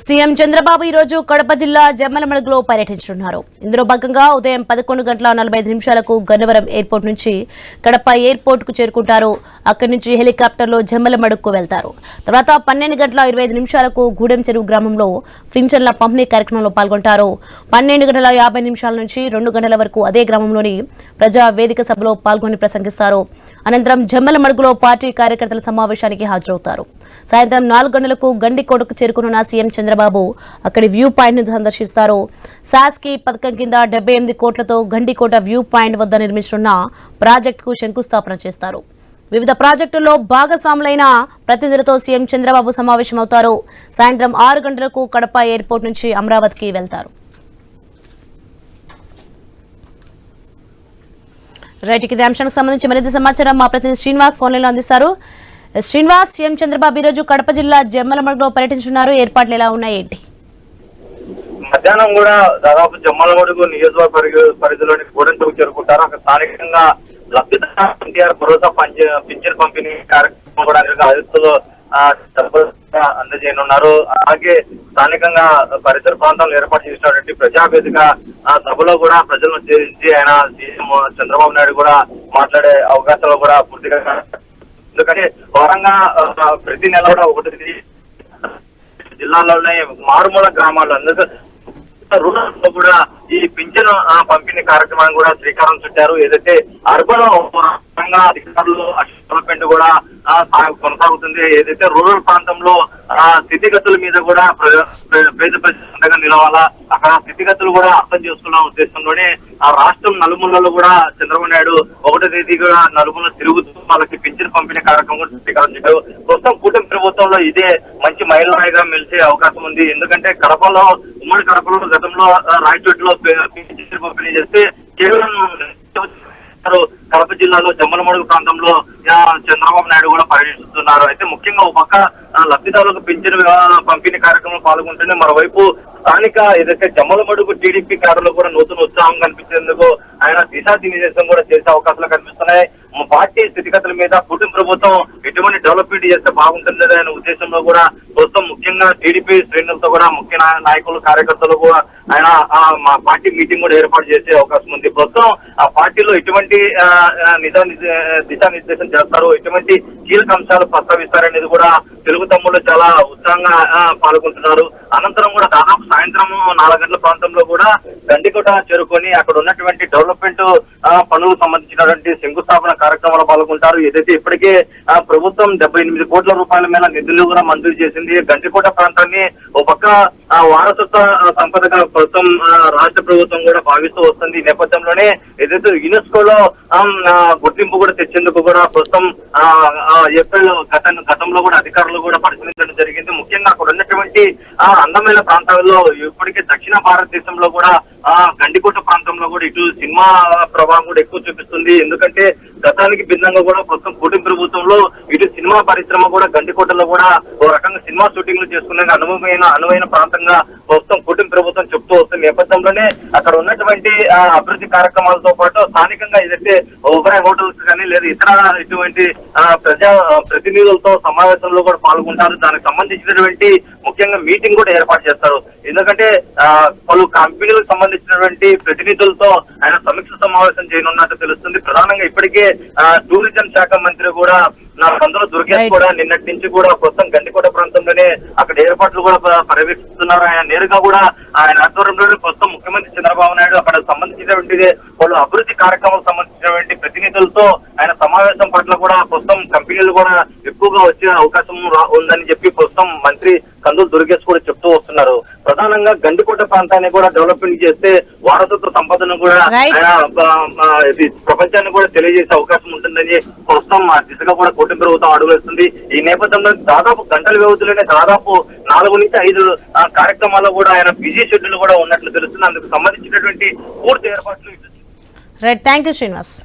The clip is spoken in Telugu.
సీఎం చంద్రబాబు ఈ రోజు కడప జిల్లా జమ్మలమడుగులో పర్యటించనున్నారు. ఇందులో భాగంగా ఉదయం 11:45 గన్నవరం ఎయిర్పోర్ట్ నుంచి కడప ఎయిర్పోర్ట్ కు చేరుకుంటారు. అక్కడి నుంచి హెలికాప్టర్లో జమ్మలమడుగుకు వెళ్తారు. తర్వాత 12:25 గూడెం చెరువు గ్రామంలో పింఛన్ల పంపిణీ కార్యక్రమంలో పాల్గొంటారు. 12:50 నుంచి 2 గంటల వరకు అదే గ్రామంలోని ప్రజా వేదిక సభలో పాల్గొని ప్రసంగిస్తారు. అనంతరం జమ్మలమడుగులో పార్టీ కార్యకర్తల సమావేశానికి హాజరవుతారు. సాయంత్రం 4 గంటలకు గండికోటకు చేరుకున్న సీఎం చంద్రబాబు అక్కడి వ్యూ పాయింట్ ను సందర్శిస్తారు. సాస్కి పథకం కింద 78 కోట్లతో గండికోట వ్యూ పాయింట్ వద్ద నిర్మిస్తున్న ప్రాజెక్టుకు శంకుస్థాపన చేస్తారు. వివిధ ప్రాజెక్టుల్లో భాగస్వాములైన ప్రతినిధులతో సీఎం చంద్రబాబు సమావేశమవుతారు. సాయంత్రం 6 గంటలకు కడప ఎయిర్పోర్ట్ నుంచి అమరావతికి వెళ్తారు. రైట్, ఇదే అంశానికి సంబంధించి మరింత సమాచారం మా ప్రతినిధి శ్రీనివాస్ ఫోన్ లైన్లో అందిస్తారు. శ్రీనివాస్, సీఎం చంద్రబాబు ఈ రోజు కడప జిల్లా జమ్మలమడుగులో పర్యటించున్నారు. ఏర్పాట్లు ఎలా ఉన్నాయి ఏంటి? మధ్యాహ్నం కూడా దాదాపు జమ్మలమడుగు నియోజకవర్గ పరిధిలోని గూడెంకు చేరుకుంటారు. అక్కడ స్థానికంగా లబ్ధిదారు ఎన్టీఆర్ భరోసా పింఛన్ పంపిణీ కార్యక్రమం కూడా ఆదిత్యలో అందజేయనున్నారు. అలాగే స్థానికంగా పరిసర ప్రాంతాల్లో ఏర్పాటు చేసినటువంటి ప్రజావేదిక సభలో కూడా ప్రజలను ఉద్దేశించి ఆయన సీఎం చంద్రబాబు నాయుడు కూడా మాట్లాడే అవకాశాలు కూడా పూర్తిగా, ఎందుకంటే వారంగా ప్రతి నెల కూడా 1 జిల్లాలోనే మారుమూల గ్రామాల్లో రూరల్ లో కూడా ఈ పింఛను పంపిణీ కార్యక్రమాన్ని కూడా శ్రీకారం చుట్టారు. ఏదైతే అర్బన్ అధికారులు డెవలప్మెంట్ కూడా కొనసాగుతుంది. ఏదైతే రూరల్ ప్రాంతంలో స్థితిగతుల మీద కూడా పేద ప్రజలు నిలవాలా, అక్కడ స్థితిగతులు కూడా అర్థం చేసుకున్న ఉద్దేశంలోనే ఆ రాష్ట్రం నలుమూలలో కూడా చంద్రబాబు నాయుడు 1వ తేదీ కూడా నలుమూల తిరుగుతూ వాళ్ళకి పింఛన్ పంపిణీ కార్యక్రమం కూడా శ్రీకారం చుట్టారు. ప్రస్తుతం కూటమి ప్రభుత్వంలో ఇదే మంచి మైలురాయిగా మెలిసే అవకాశం ఉంది. ఎందుకంటే ఉమ్మడి కడపలో గతంలో రాయచోటిలో పింఛన్ పంపిణీ చేస్తే కేవలం కడప జిల్లాలో జమ్మలమడుగు ప్రాంతంలో చంద్రబాబు నాయుడు కూడా పర్యటిస్తున్నారు. అయితే ముఖ్యంగా ఒక పక్క లబ్ధిదారులకు పింఛన్ పంపిణీ కార్యక్రమంలో పాల్గొంటూనే మరోవైపు స్థానిక ఏదైతే జమ్మలమడుగు టీడీపీ కార్డులో కూడా నూతన ఉత్సాహం కనిపించేందుకు ఆయన దిశానిర్దేశం కూడా చేసే అవకాశాలు కనిపిస్తున్నాయి. పార్టీ స్థితిగతుల మీద కూటమి ప్రభుత్వం ఎటువంటి డెవలప్మెంట్ చేస్తే బాగుంటుంది అనే ఉద్దేశంలో కూడా ప్రస్తుతం ముఖ్యంగా టీడీపీ శ్రేణులతో కూడా ముఖ్య నాయకులు కార్యకర్తలు కూడా ఆయన మా పార్టీ మీటింగ్ కూడా ఏర్పాటు చేసే అవకాశం ఉంది. ప్రస్తుతం ఆ పార్టీలో ఎటువంటి దిశానిర్దేశం చేస్తారు, ఎటువంటి కీలక అంశాలు ప్రస్తావిస్తారనేది కూడా తెలుగు తమ్ముళ్ళు చాలా ఉత్సాహంగా పాల్గొంటున్నారు. అనంతరం కూడా దాదాపు సాయంత్రం 4 గంటల ప్రాంతంలో కూడా గండికోట చేరుకొని అక్కడ ఉన్నటువంటి డెవలప్మెంట్ పనులకు సంబంధించినటువంటి శంకుస్థాపన కార్యక్రమంలో పాల్గొంటారు. ఏదైతే ఇప్పటికే ప్రభుత్వం 78 కోట్ల రూపాయల మేర నిధులు కూడా మంజూరు చేసింది. గండికోట ప్రాంతాన్ని ఒక పక్క వారసత్వ సంపదగా ప్రస్తుతం రాష్ట్ర ప్రభుత్వం కూడా భావిస్తూ వస్తుంది. ఈ నేపథ్యంలోనే ఏదైతే యునెస్కోలో గుర్తింపు కూడా తెచ్చేందుకు కూడా ప్రస్తుతం ఏప్రిల్ గతంలో కూడా అధికారులు కూడా పరిశీలించడం జరిగింది. ముఖ్యంగా అక్కడ ఉన్నటువంటి అందమైన ప్రాంతాల్లో ఇప్పటికే దక్షిణ భారతదేశంలో కూడా గండికోట ప్రాంతంలో కూడా ఇటు సినిమా ప్రభావం కూడా ఎక్కువ చూపిస్తుంది. ఎందుకంటే గతానికి భిన్నంగా కూడా ప్రస్తుతం కూటమి ప్రభుత్వంలో ఇటు సినిమా పరిశ్రమ కూడా గండికోటలో కూడా ఓ రకంగా సినిమా షూటింగ్లు చేసుకునే అనువైన ప్రాంతంగా ప్రస్తుతం కూటమి ప్రభుత్వం చెప్తూ వస్తున్న నేపథ్యంలోనే అక్కడ ఉన్నటువంటి అభివృద్ధి కార్యక్రమాలతో పాటు స్థానికంగా ఏదైతే ఓబరాయ్ హోటల్స్ కానీ లేదా ఇతర ఇటువంటి ప్రజా ప్రతినిధులతో సమావేశంలో కూడా పాల్గొంటారు. దానికి సంబంధించినటువంటి ముఖ్యంగా మీటింగ్ కూడా ఏర్పాటు చేస్తారు. ఎందుకంటే పలు కంపెనీలకు సంబంధించినటువంటి ప్రతినిధులతో ఆయన సమీక్ష సమావేశం చేయనున్నట్టు తెలుస్తుంది. ప్రధానంగా ఇప్పటికే టూరిజం శాఖ మంత్రి కూడా అందులో దుర్గేష్ కూడా నిన్నటి నుంచి కూడా ప్రస్తుతం గండికోట ప్రాంతంలోనే అక్కడ ఏర్పాట్లు కూడా పర్యవేక్షిస్తున్నారు. ఆయన నేరుగా కూడా ఆయన ఆధ్వర్యంలోనే ప్రస్తుతం ముఖ్యమంత్రి చంద్రబాబు నాయుడు అక్కడ సంబంధించినటువంటి వాళ్ళు అభివృద్ధి కార్యక్రమాలకు సంబంధించినటువంటి ప్రతినిధులతో ఆయన సమావేశం పట్ల కూడా ప్రస్తుతం కంపెనీలు కూడా ఎక్కువగా వచ్చే అవకాశం ఉందని చెప్పి ప్రస్తుతం మంత్రి కందులు దుర్గేష్ కూడా చెప్తూ వస్తున్నారు. ప్రధానంగా గండికోట ప్రాంతాన్ని కూడా డెవలప్మెంట్ చేస్తే వారసత్వ సంపదను కూడా ప్రపంచాన్ని కూడా తెలియజేసే అవకాశం ఉంటుందని ప్రస్తుతం ఆ దిశగా కూడా కూటమి ప్రభుత్వం అడుగువేస్తుంది. ఈ నేపథ్యంలో దాదాపు గంటల వ్యవధిలోనే దాదాపు 4 నుంచి 5 కార్యక్రమాల్లో కూడా ఆయన బిజీ షెడ్యూల్ కూడా ఉన్నట్లు తెలుస్తుంది. అందుకు సంబంధించినటువంటి పూర్తి ఏర్పాట్లు. Right, thank you Srinivas.